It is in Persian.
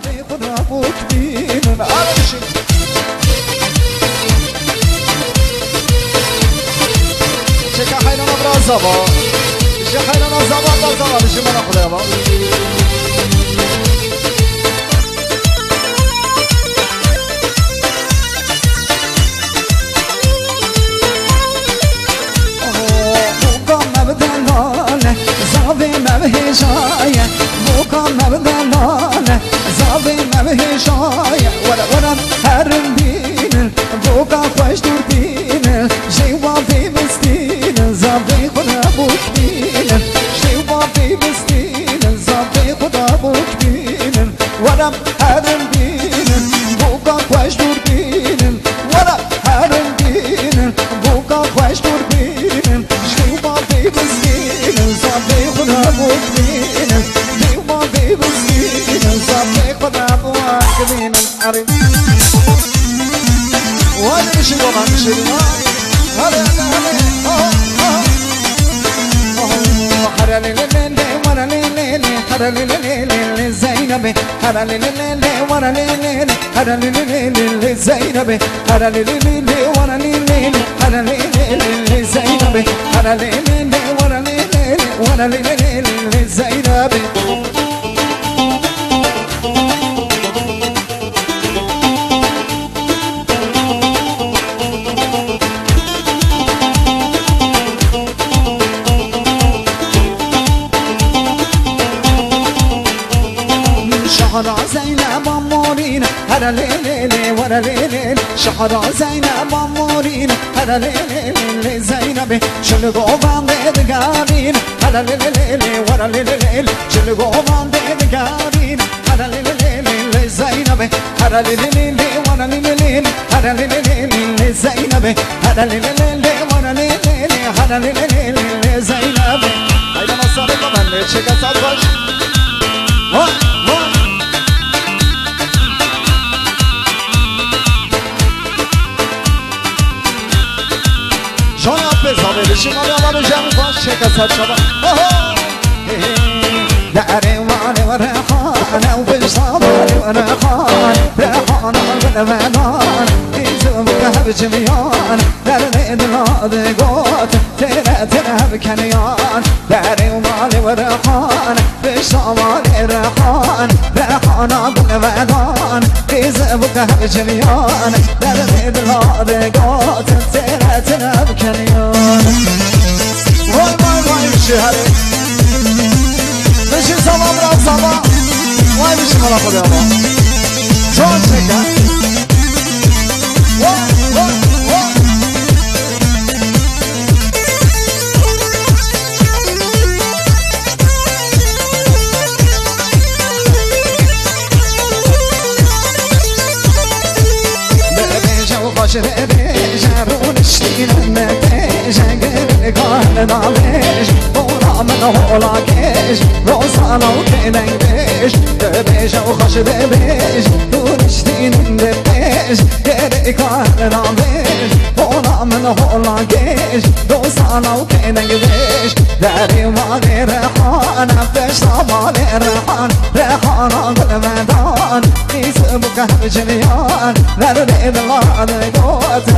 زابي خرابوك بينن أرشي شكا حينا نبرا زابا شكا حينا نزابا بزابا لشي منا خدابا زابي ما بهشاية بوكا ما بدلانة زابي ما بهشاية ولا هرم بين بوكا خوش دور بين جيوا في بستين زابي خدا بوك بين جيوا في بستين زابي خدا بوك بين ولا هرم بين بوكا خوش دور بين ولا هرم بين بوكا خوش دور بين جيوا في بستين زابي خدا بوك بين جيوا في بستين زابي خدا بوك بين الأرض ولا شيء وما شيء هلا هلا ورا ليلي هلا ليلي زينب هلا ليلي ورا ليلي هلا ليلي زينب هلا ليلي ورا ليلي هلا ليلي زينب هلا ليلي ورا ليلي زينب شهر زينب أمورين هلا ليلي ورا ليلي شهر زينب أمورين هلا ليلي زينب شلقوا باندي قارين هلا ليلي ورا ليلي شلقوا باندي قارين هلا ليلي زينب هلا ليلي ورا ليلي هلا ليلي زينب هلا ليلي ورا ليلي هلا ليلي زينب هيدا نصاري كمان شكا صدقش زابي بشمال يابانو جامو باش شكا صد شبا داري واني وريحان وبالصبر وريحان ريحان والمنان يزومك بجميان داري دلادي قوت تيرا بكنيان داري واني وريحان بالصبر ريحان ريحان والمنان يزومك بجميان داري دلادي قوت تيرا بكنيان واي مشي هالي مشي سما برا سما واي مشي ملا خد يابا شون شكا واي ببيجا وخش ببيجا رونشتين النتيجة قلق على نعليش من هولا كيش روزانا وكينيش دبيش وخش دبيش دونشتين دبيش ديريك على نعليش هولا من هولا كيش روزانا وكينيش داري مالي ريحان فيش مالي ريحان ريحان بالميدان يسبك هالجنيان لا نريد الله نقوت